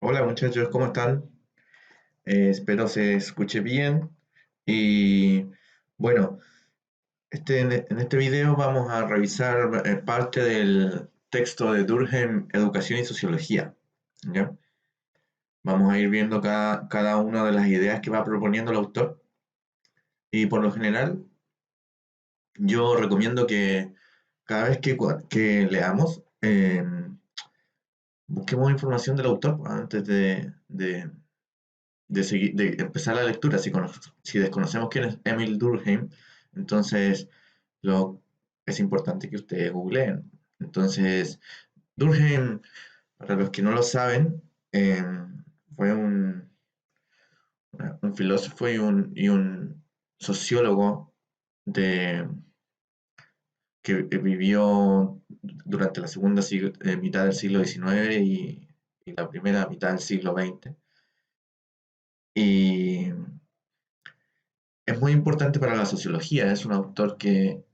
Hola muchachos, ¿cómo están? Espero se escuche bien. Y bueno, en este video vamos a revisar parte del texto de Durkheim, Educación y Sociología. ¿Ya? Vamos a ir viendo cada una de las ideas que va proponiendo el autor. Y por lo general, yo recomiendo que cada vez que leamos, busquemos información del autor antes de empezar la lectura. Si desconocemos quién es Emil Durkheim, entonces lo, es importante que ustedes googleen. Entonces, Durkheim, para los que no lo saben, fue un filósofo y un sociólogo de, que vivió durante la mitad del siglo XIX y la primera mitad del siglo XX. Y es muy importante para la sociología. Es un autor que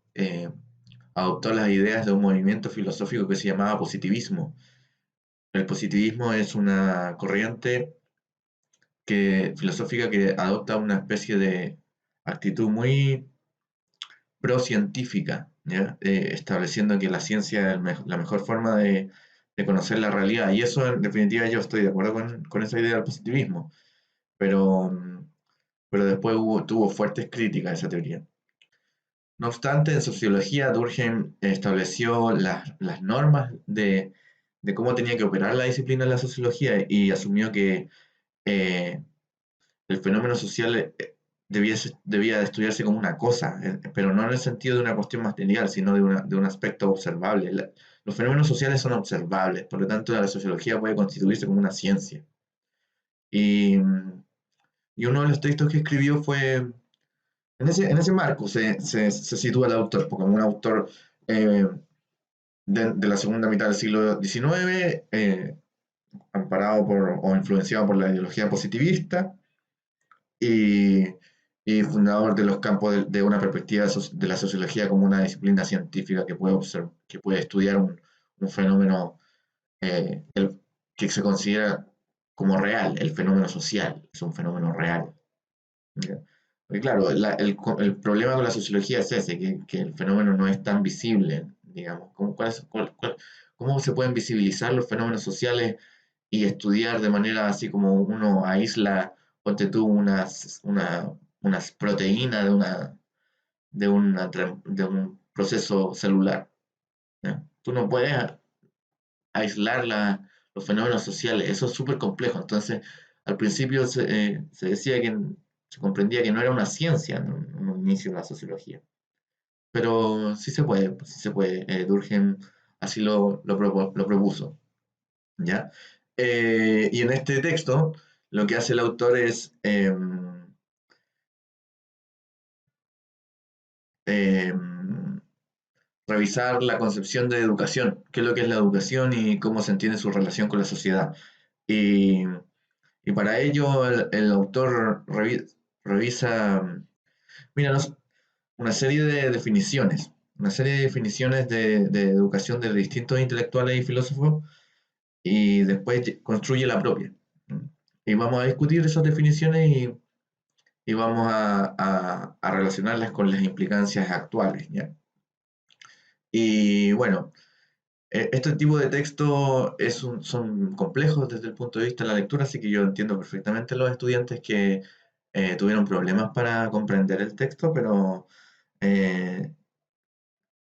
adoptó las ideas de un movimiento filosófico que se llamaba positivismo. El positivismo es una corriente filosófica que adopta una especie de actitud muy pro-científica, ¿ya? Estableciendo que la ciencia es la mejor forma de conocer la realidad. Y eso, en definitiva, yo estoy de acuerdo con esa idea del positivismo. Pero, pero después tuvo fuertes críticas a esa teoría. No obstante, en sociología, Durkheim estableció las normas de cómo tenía que operar la disciplina de la sociología y asumió que eh, el fenómeno social debía de estudiarse como una cosa, pero no en el sentido de una cuestión material, sino de un aspecto observable. Los fenómenos sociales son observables, por lo tanto la sociología puede constituirse como una ciencia. Y, y uno de los textos que escribió fue en ese marco se sitúa el autor, como un autor eh, de la segunda mitad del siglo XIX, amparado o influenciado por la ideología positivista y, y fundador de los campos de una perspectiva de la sociología como una disciplina científica que puede estudiar un fenómeno que se considera como real, el fenómeno social, es un fenómeno real. ¿Ya? Porque claro, el problema con la sociología es ese, que el fenómeno no es tan visible, digamos. ¿Cómo se pueden visibilizar los fenómenos sociales y estudiar de manera así como uno aísla, ponte tú, unas proteínas de un proceso celular? ¿Ya? Tú no puedes aislar los fenómenos sociales, eso es súper complejo. Entonces, al principio se decía se comprendía que no era una ciencia en un inicio de la sociología, pero sí se puede, pues sí se puede. Durkheim así lo propuso, ¿ya? Y en este texto, lo que hace el autor es em, revisar la concepción de educación, qué es lo que es la educación y cómo se entiende su relación con la sociedad. Y Y para ello el autor revisa, mira, una serie de definiciones, una serie de definiciones de educación de distintos intelectuales y filósofos y después construye la propia. Y vamos a discutir esas definiciones y vamos a relacionarlas con las implicancias actuales, ¿ya? Y bueno, este tipo de texto son complejos desde el punto de vista de la lectura, así que yo entiendo perfectamente a los estudiantes que tuvieron problemas para comprender el texto, pero eh,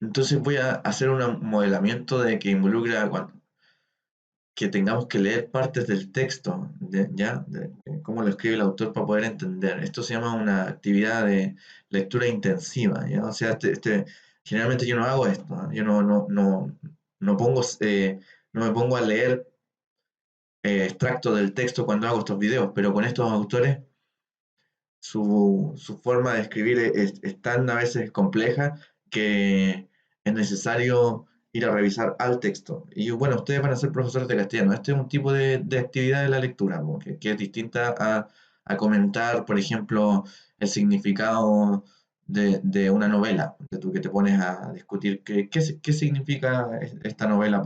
entonces voy a hacer un modelamiento de que involucra que tengamos que leer partes del texto, ¿ya? De cómo lo escribe el autor para poder entender. Esto se llama una actividad de lectura intensiva, ¿ya? O sea, generalmente yo no hago esto, ¿ah? Yo no pongo, no me pongo a leer extractos del texto cuando hago estos videos, pero con estos autores su forma de escribir es tan a veces compleja que es necesario ir a revisar al texto. Y bueno, ustedes van a ser profesores de castellano. Este es un tipo de actividad de la lectura, po, que es distinta a comentar, por ejemplo, el significado de una novela, de tú que te pones a discutir qué significa esta novela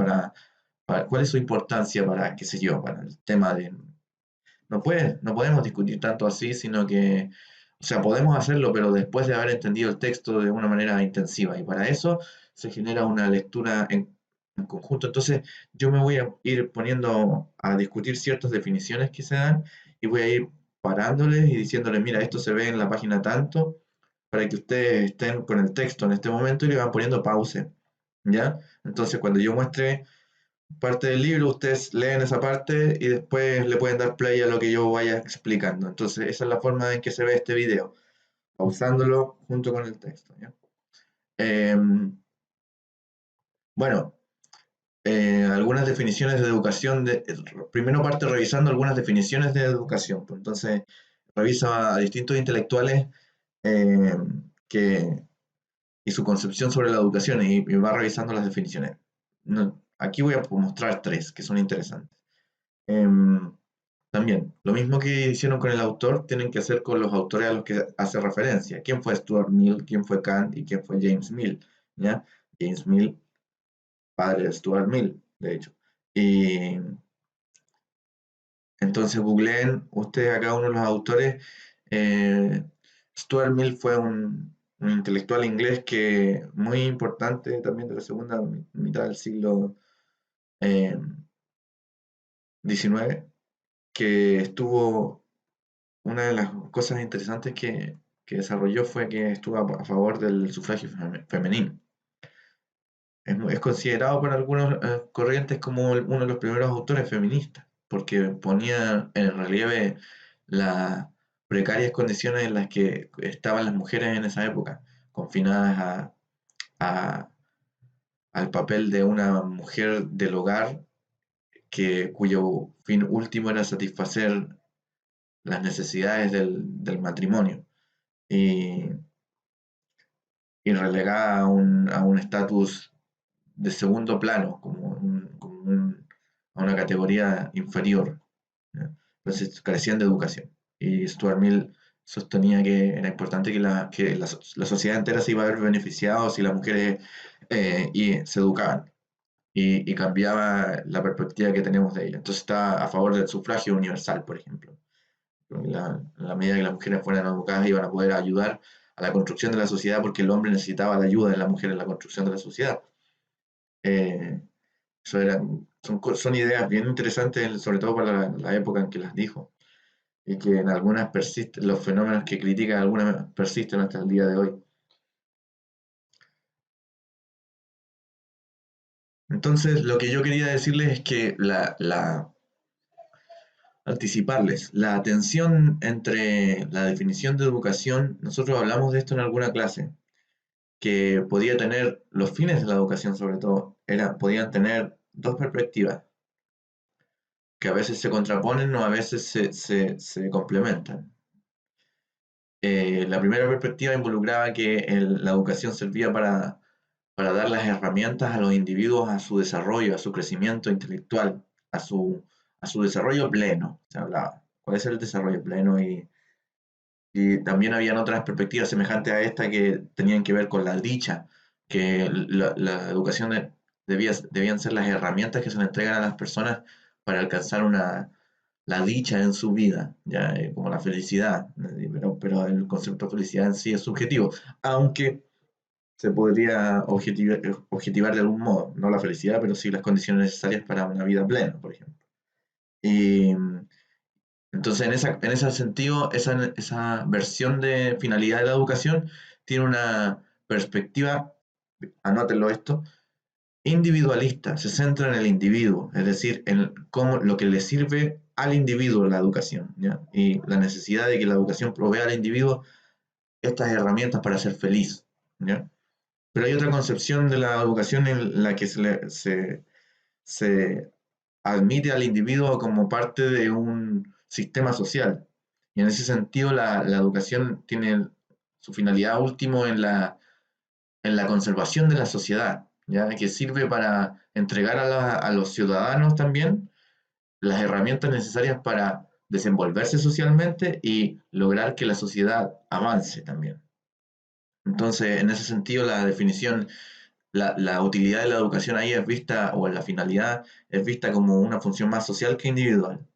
cuál es su importancia para, qué sé yo, para el tema no podemos discutir tanto así, sino que, o sea, podemos hacerlo, pero después de haber entendido el texto de una manera intensiva. Y para eso se genera una lectura en conjunto. Entonces, yo me voy a ir poniendo a discutir ciertas definiciones que se dan y voy a ir parándoles y diciéndoles, mira, esto se ve en la página tanto, para que ustedes estén con el texto en este momento y le van poniendo pause, ¿ya? Entonces, cuando yo muestre parte del libro, ustedes leen esa parte y después le pueden dar play a lo que yo vaya explicando. Entonces, esa es la forma en que se ve este video, pausándolo junto con el texto, ¿ya? Em, bueno, algunas definiciones de educación. Primero parte revisando algunas definiciones de educación. Pues, entonces, revisa a distintos intelectuales eh, que, y su concepción sobre la educación y va revisando las definiciones. No, aquí voy a mostrar tres que son interesantes. Em, También, lo mismo que hicieron con el autor, tienen que hacer con los autores a los que hace referencia. ¿Quién fue Stuart Mill? ¿Quién fue Kant? ¿Y quién fue James Mill? ¿Ya? James Mill, padre de Stuart Mill, de hecho. Y entonces googleen ustedes a cada uno de los autores. Eh, Stuart Mill fue un intelectual inglés que muy importante también de la segunda mitad del siglo eh, XIX, que estuvo, una de las cosas interesantes que desarrolló fue que estuvo a favor del sufragio femenino. Es considerado por algunos corrientes como uno de los primeros autores feministas, porque ponía en relieve las precarias condiciones en las que estaban las mujeres en esa época, confinadas a- al papel de una mujer del hogar cuyo fin último era satisfacer las necesidades del matrimonio y, y relegada a un estatus de segundo plano, a una categoría inferior, ¿ya? Entonces carecían de educación. Y Stuart Mill sostenía que era importante que la sociedad entera se iba a ver beneficiado si las mujeres se educaban y cambiaba la perspectiva que tenemos de ella. Entonces está a favor del sufragio universal, por ejemplo. En la medida que las mujeres fueran educadas iban a poder ayudar a la construcción de la sociedad porque el hombre necesitaba la ayuda de la mujer en la construcción de la sociedad. Eh, Eso son ideas bien interesantes, sobre todo para la época en que las dijo, y que en algunas persisten, los fenómenos que critica algunas persisten hasta el día de hoy. Entonces, lo que yo quería decirles es que anticiparles la tensión entre la definición de educación, nosotros hablamos de esto en alguna clase, que podía tener los fines de la educación sobre todo, podían tener dos perspectivas, que a veces se contraponen o a veces se complementan. La primera perspectiva involucraba que la educación servía para dar las herramientas a los individuos a su desarrollo, a su crecimiento intelectual, a a su desarrollo pleno, se hablaba. ¿Cuál es el desarrollo pleno? Y también habían otras perspectivas semejantes a esta que tenían que ver con la dicha, que la educación debían ser las herramientas que se le entregan a las personas para alcanzar la dicha en su vida, ya, como la felicidad, pero el concepto de felicidad en sí es subjetivo, aunque se podría objetivar de algún modo, no la felicidad, pero sí las condiciones necesarias para una vida plena, por ejemplo. Y entonces, en ese sentido, esa versión de finalidad de la educación tiene una perspectiva, anótenlo esto, individualista, se centra en el individuo, es decir, en cómo lo que le sirve al individuo la educación, ¿ya? Y la necesidad de que la educación provea al individuo estas herramientas para ser feliz, ¿ya? Pero hay otra concepción de la educación en la que se admite al individuo como parte de un sistema social. Y en ese sentido, la educación tiene su finalidad último en en la conservación de la sociedad, ¿ya? Que sirve para entregar a los ciudadanos también las herramientas necesarias para desenvolverse socialmente y lograr que la sociedad avance también. Entonces, en ese sentido, la definición, la utilidad de la educación ahí es vista, o la finalidad es vista como una función más social que individual.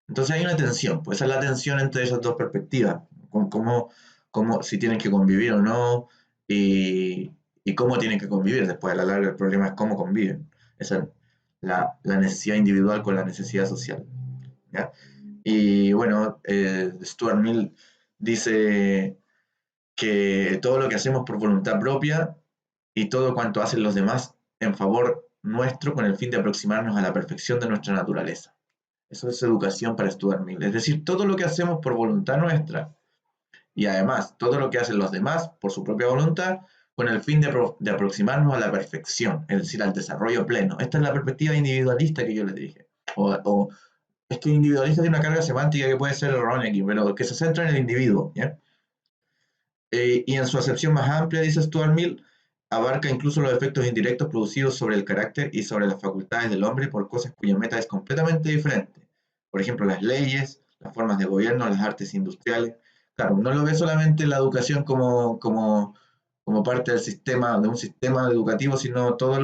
Entonces hay una tensión, pues esa es la tensión entre esas dos perspectivas, con si tienen que convivir o no, y, y cómo tienen que convivir. Después a la larga el problema es cómo conviven. Esa es la necesidad individual con la necesidad social. ¿Ya? Y bueno, Stuart Mill dice que todo lo que hacemos por voluntad propia y todo cuanto hacen los demás en favor nuestro con el fin de aproximarnos a la perfección de nuestra naturaleza. Eso es educación para Stuart Mill. Es decir, todo lo que hacemos por voluntad nuestra y además todo lo que hacen los demás por su propia voluntad con el fin de aproximarnos a la perfección, es decir, al desarrollo pleno. Esta es la perspectiva individualista que yo les dije. O es que individualista tiene una carga semántica que puede ser errónea aquí, pero que se centra en el individuo. ¿Ya? Y en su acepción más amplia, dice Stuart Mill, abarca incluso los efectos indirectos producidos sobre el carácter y sobre las facultades del hombre por cosas cuya meta es completamente diferente. Por ejemplo, las leyes, las formas de gobierno, las artes industriales. Claro, no lo ve solamente la educación como parte del sistema, de un sistema educativo, sino todas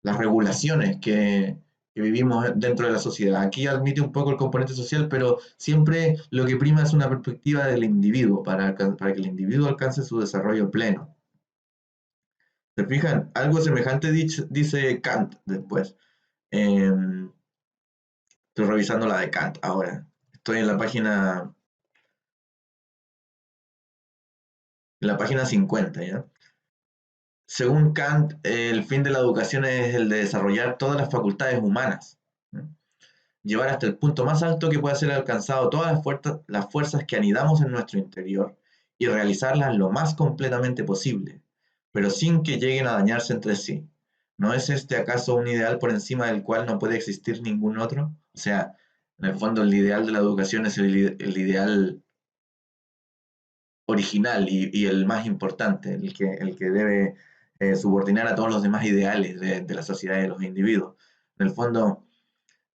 las regulaciones que vivimos dentro de la sociedad. Aquí admite un poco el componente social, pero siempre lo que prima es una perspectiva del individuo, para que el individuo alcance su desarrollo pleno. ¿Se fijan? Algo semejante dice Kant después. Eh, Estoy revisando la de Kant ahora. Estoy en la página 50, ¿ya? Según Kant, el fin de la educación es el de desarrollar todas las facultades humanas, ¿no? Llevar hasta el punto más alto que pueda ser alcanzado todas las fuerzas que anidamos en nuestro interior y realizarlas lo más completamente posible, pero sin que lleguen a dañarse entre sí. ¿No es este acaso un ideal por encima del cual no puede existir ningún otro? O sea, en el fondo el ideal de la educación es el ideal original y el más importante, el que debe subordinar a todos los demás ideales de la sociedad y de los individuos. En el fondo,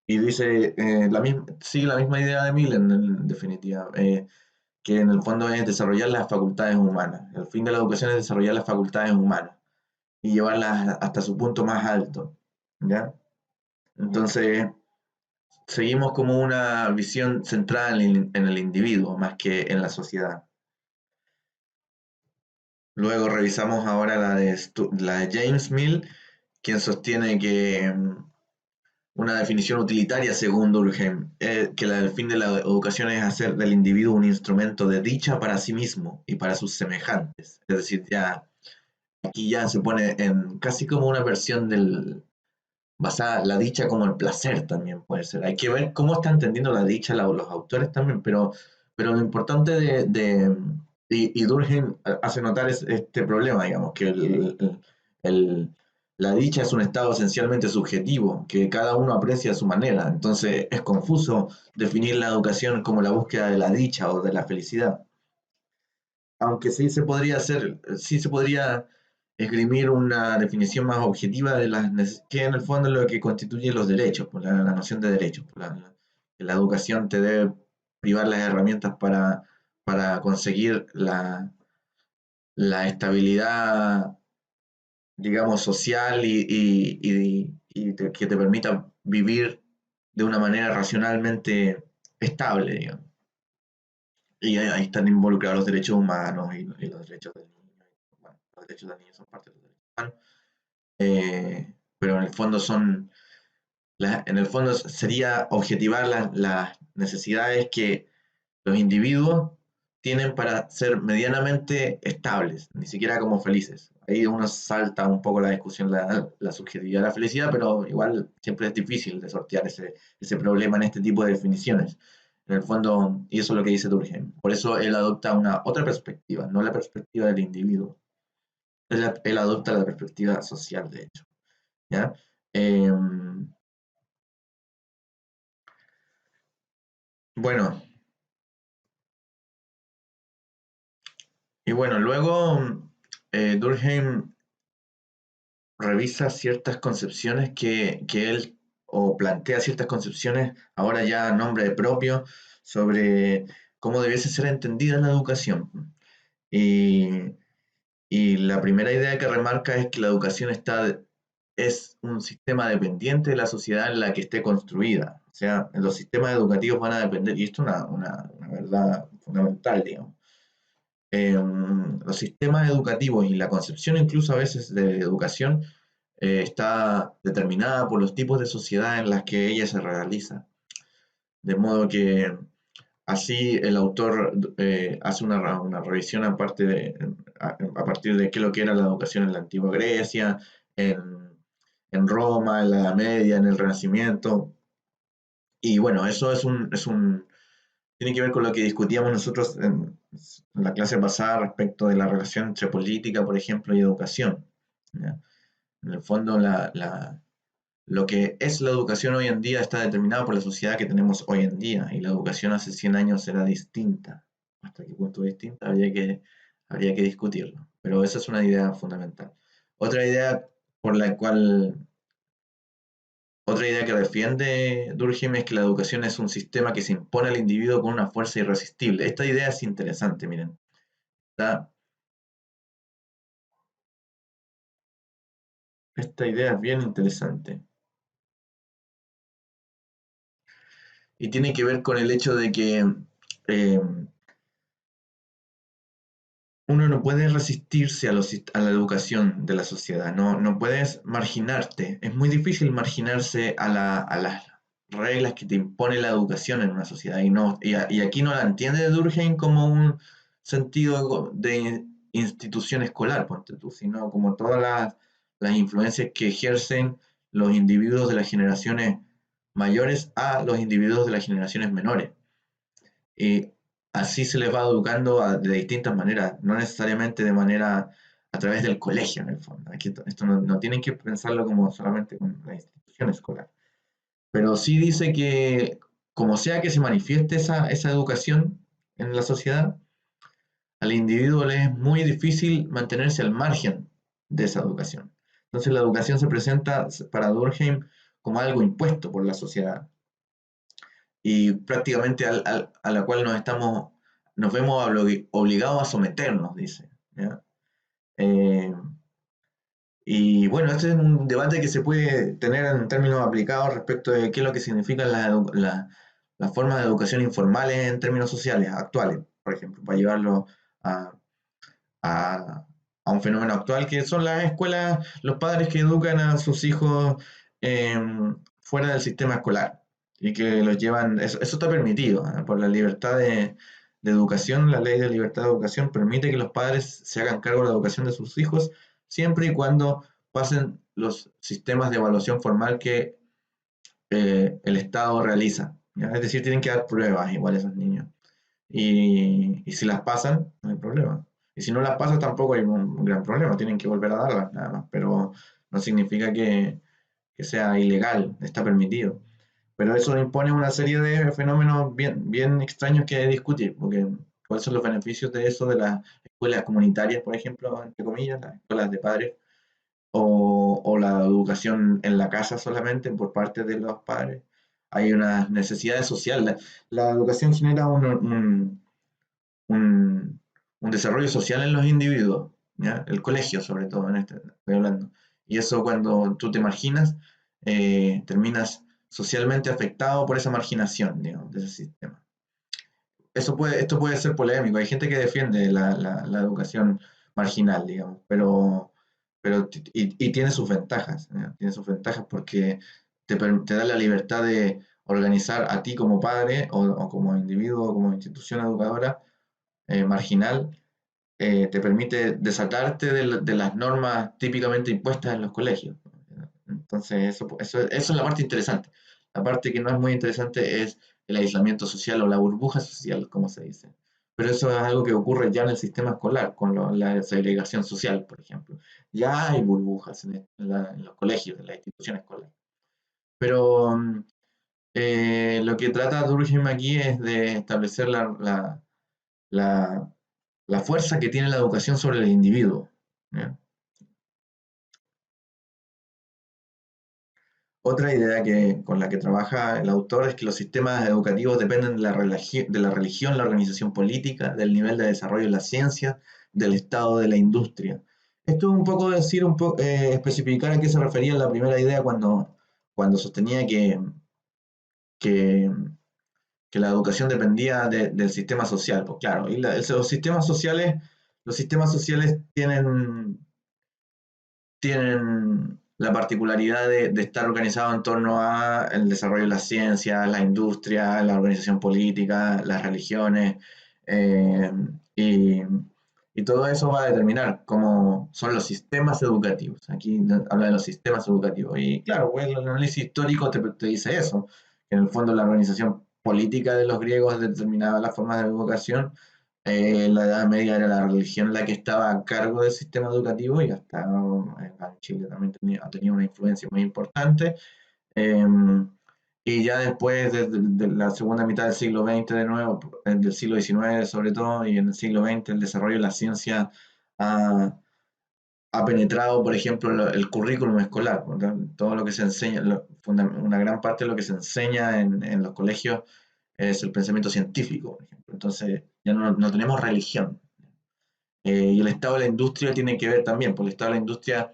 y dice, sigue la misma idea de Mill en definitiva, que en el fondo es desarrollar las facultades humanas. El fin de la educación es desarrollar las facultades humanas y llevarlas hasta su punto más alto, ¿ya? Entonces, seguimos como una visión central en el individuo más que en la sociedad. Luego revisamos ahora la de James Mill, quien sostiene que una definición utilitaria según Durkheim, que el fin de la educación es hacer del individuo un instrumento de dicha para sí mismo y para sus semejantes. Es decir, aquí ya se pone en casi como una versión basada la dicha como el placer también puede ser. Hay que ver cómo está entendiendo la dicha los autores también, pero lo importante y Durkheim hace notar este problema, digamos, que el- la dicha es un estado esencialmente subjetivo, que cada uno aprecia a su manera. Entonces es confuso definir la educación como la búsqueda de la dicha o de la felicidad. Aunque sí se podría esgrimir una definición más objetiva que en el fondo es lo que constituye los derechos, por la noción de derechos. Que la educación te debe privar las herramientas para conseguir la estabilidad, digamos, social que te permita vivir de una manera racionalmente estable, digamos. Y ahí están involucrados los derechos humanos y los derechos del niño. Bueno, los derechos del niño son parte de los derechos humanos. Pero en el fondo sería objetivar las necesidades que los individuos tienen para ser medianamente estables, ni siquiera como felices. Ahí uno salta un poco la discusión, la subjetividad de la felicidad, pero igual siempre es difícil de sortear ese problema en este tipo de definiciones. En el fondo, y eso es lo que dice Durkheim. Por eso él adopta una otra perspectiva, no la perspectiva del individuo. Él adopta la perspectiva social, de hecho. ¿Ya? Bueno, y bueno, luego Durkheim revisa ciertas concepciones que él, o plantea ciertas concepciones, ahora ya a nombre propio, sobre cómo debiese ser entendida la educación. Y, y la primera idea que remarca es que la educación es un sistema dependiente de la sociedad en la que esté construida. sea, los sistemas educativos van a depender, y esto es una verdad fundamental, digamos. Los sistemas educativos y la concepción incluso a veces de educación está determinada por los tipos de sociedad en las que ella se realiza. De modo que así el autor hace una revisión a partir de qué es lo que era la educación en la antigua Grecia, en, en Roma, en la Edad Media, en el Renacimiento. Y bueno, eso tiene que ver con lo que discutíamos nosotros en la clase pasada respecto de la relación entre política, por ejemplo, y educación. ¿Ya? En el fondo, lo que es la educación hoy en día está determinado por la sociedad que tenemos hoy en día, y la educación hace 100 años era distinta. ¿Hasta qué punto distinta? Habría que discutirlo. Pero esa es una idea fundamental. Otra idea por la cual Otra idea que defiende Durkheim es que la educación es un sistema que se impone al individuo con una fuerza irresistible. Esta idea es interesante, miren. Esta, esta idea es bien interesante. Y tiene que ver con el hecho de que eh, uno no puede resistirse a la educación de la sociedad. No puedes marginarte. Es muy difícil marginarse a las reglas que te impone la educación en una sociedad. Y aquí no la entiende Durkheim como un sentido de institución escolar, ponte tú, sino como todas las influencias que ejercen los individuos de las generaciones mayores a los individuos de las generaciones menores. Y así se les va educando de distintas maneras, no necesariamente de manera a través del colegio en el fondo. Aquí esto no tienen que pensarlo como solamente con la institución escolar. Pero sí dice que como sea que se manifieste esa educación en la sociedad, al individuo le es muy difícil mantenerse al margen de esa educación. Entonces la educación se presenta para Durkheim como algo impuesto por la sociedad y prácticamente a la cual nos vemos obligados a someternos, dice. ¿Ya? Eh, y bueno, este es un debate que se puede tener en términos aplicados respecto de qué es lo que significan las formas de educación informales en términos sociales actuales, por ejemplo, para llevarlo a, a, a un fenómeno actual que son las escuelas, los padres que educan a sus hijos eh, fuera del sistema escolar y que los llevan, eso está permitido por la libertad de educación, la ley de libertad de educación permite que los padres se hagan cargo de la educación de sus hijos siempre y cuando pasen los sistemas de evaluación formal que el Estado realiza. ¿Ya? Es decir, tienen que dar pruebas igual a esos niños. Y si las pasan, no hay problema. Y si no las pasan, tampoco hay un gran problema, tienen que volver a darlas nada más, pero no significa que sea ilegal, está permitido. Pero eso impone una serie de fenómenos bien extraños que hay que discutir, porque cuáles son los beneficios de eso de las escuelas comunitarias, por ejemplo, entre comillas, las escuelas de padres, o la educación en la casa solamente por parte de los padres. Hay unas necesidades sociales. La educación genera un, un desarrollo social en los individuos, ¿ya? El colegio sobre todo, en este estoy hablando. Y eso cuando tú te marginas, terminas socialmente afectado por esa marginación, digamos, de ese sistema. Esto puede ser polémico, hay gente que defiende la educación marginal, digamos, y tiene sus ventajas, ¿ya? Tiene sus ventajas porque te da la libertad de organizar a ti como padre o como individuo o como institución educadora marginal, te permite desatarte de las normas típicamente impuestas en los colegios. Entonces, eso es la parte interesante. La parte que no es muy interesante es el aislamiento social o la burbuja social, como se dice. Pero eso es algo que ocurre ya en el sistema escolar, con la segregación social, por ejemplo. Ya hay burbujas en los colegios, en la institución escolar. Pero lo que trata Durkheim aquí es de establecer la, la fuerza que tiene la educación sobre el individuo. ¿Ya? Otra idea con la que trabaja el autor es que los sistemas educativos dependen de la religión, la organización política, del nivel de desarrollo de la ciencia, del estado de la industria. Esto es un poco decir, especificar a qué se refería en la primera idea cuando sostenía que, que la educación dependía del sistema social. Pues claro, y los sistemas sociales tienen la particularidad de estar organizados en torno a el desarrollo de las ciencias, la industria, la organización política, las religiones, eh, y, y todo eso va a determinar cómo son los sistemas educativos. Aquí habla de los sistemas educativos. Y claro, pues, el análisis histórico te dice eso, que en el fondo la organización política de los griegos determinaba las formas de educación. En la Edad Media era la religión la que estaba a cargo del sistema educativo y hasta acá en Chile también ha tenido una influencia muy importante. Eh, y ya después de la segunda mitad del siglo XX de nuevo, del siglo XIX sobre todo, y en el siglo XX el desarrollo de la ciencia ha, ha penetrado, por ejemplo, el currículum escolar, ¿verdad? Todo lo que se enseña, una gran parte de lo que se enseña en los colegios es el pensamiento científico, por ejemplo. Entonces ya no tenemos religión. Y el estado de la industria tiene que ver también, porque el estado de la industria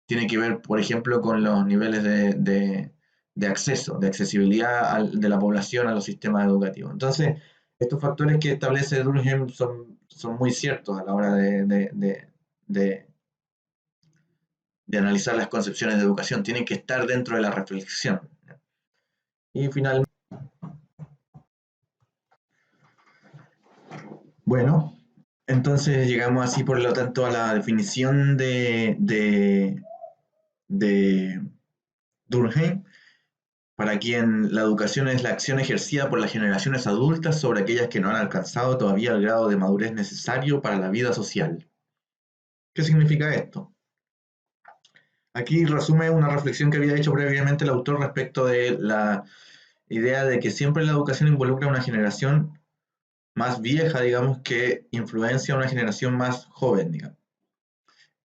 tiene que ver, por ejemplo, con los niveles de acceso, de accesibilidad de la población a los sistemas educativos. Entonces, estos factores que establece Durkheim son muy ciertos a la hora de, de analizar las concepciones de educación, tienen que estar dentro de la reflexión. Y finalmente, bueno, entonces llegamos así por lo tanto a la definición de Durkheim, para quien la educación es la acción ejercida por las generaciones adultas sobre aquellas que no han alcanzado todavía el grado de madurez necesario para la vida social. ¿Qué significa esto? Aquí resume una reflexión que había hecho previamente el autor respecto de la idea de que siempre la educación involucra a una generación más vieja, digamos, que influencia a una generación más joven, digamos.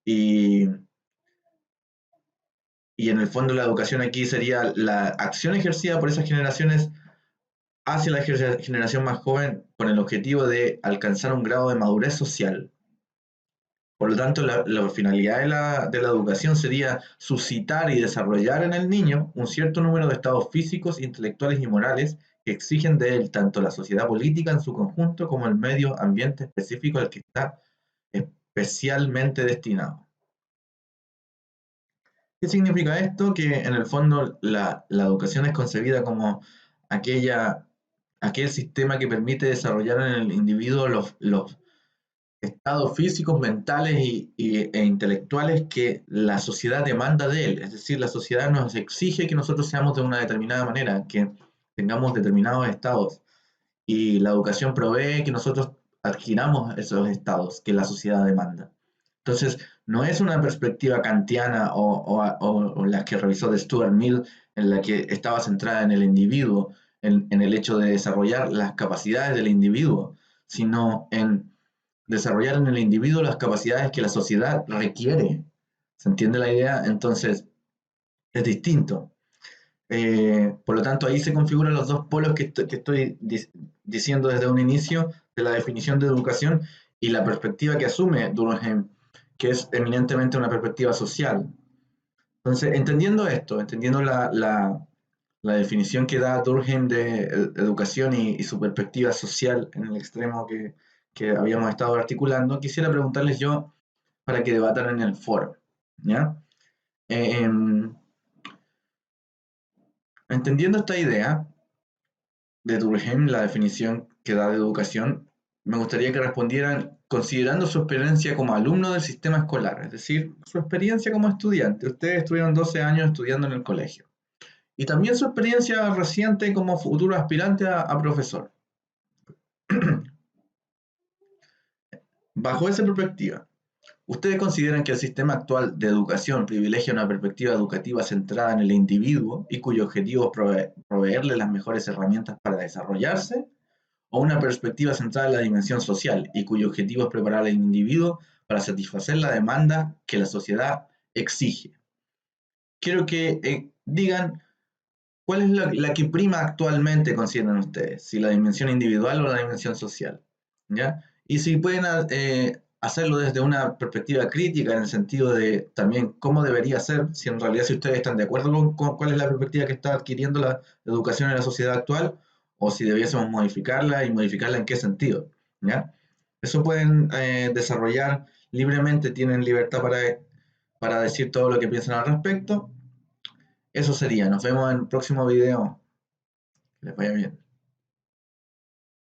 Y, y en el fondo la educación aquí sería la acción ejercida por esas generaciones hacia la generación más joven con el objetivo de alcanzar un grado de madurez social. Por lo tanto, la finalidad de la educación sería suscitar y desarrollar en el niño un cierto número de estados físicos, intelectuales y morales que exigen de él tanto la sociedad política en su conjunto como el medio ambiente específico al que está especialmente destinado. ¿Qué significa esto? Que en el fondo la educación es concebida como aquel sistema que permite desarrollar en el individuo los estados físicos, mentales e intelectuales que la sociedad demanda de él. Es decir, la sociedad nos exige que nosotros seamos de una determinada manera, que tengamos determinados estados. Y la educación provee que nosotros adquiramos esos estados que la sociedad demanda. Entonces, no es una perspectiva kantiana o la que revisó de Stuart Mill, en la que estaba centrada en el individuo, en el hecho de desarrollar las capacidades del individuo, sino en desarrollar en el individuo las capacidades que la sociedad requiere. ¿Se entiende la idea? Entonces, es distinto. Por lo tanto, ahí se configuran los dos polos que estoy diciendo desde un inicio de la definición de educación y la perspectiva que asume Durkheim, que es eminentemente una perspectiva social. Entonces, entendiendo esto, entendiendo la definición que da Durkheim de educación y su perspectiva social en el extremo que habíamos estado articulando, quisiera preguntarles yo para que debatan en el foro. ¿Ya? Eh, em, Entendiendo esta idea de Durkheim, la definición que da de educación, me gustaría que respondieran considerando su experiencia como alumno del sistema escolar, es decir, su experiencia como estudiante. Ustedes estuvieron 12 años estudiando en el colegio. Y también su experiencia reciente como futuro aspirante a profesor. Bajo esa perspectiva, ¿ustedes consideran que el sistema actual de educación privilegia una perspectiva educativa centrada en el individuo y cuyo objetivo es proveerle las mejores herramientas para desarrollarse? ¿O una perspectiva centrada en la dimensión social y cuyo objetivo es preparar al individuo para satisfacer la demanda que la sociedad exige? Quiero que digan cuál es la que prima actualmente, consideran ustedes, si la dimensión individual o la dimensión social. ¿Ya? Y si pueden hacerlo desde una perspectiva crítica en el sentido de también cómo debería ser, si en realidad si ustedes están de acuerdo con cuál es la perspectiva que está adquiriendo la educación en la sociedad actual, o si debiésemos modificarla y modificarla en qué sentido, ¿ya? Eso pueden desarrollar libremente, tienen libertad para decir todo lo que piensan al respecto. Eso sería, nos vemos en el próximo video. Que les vaya bien.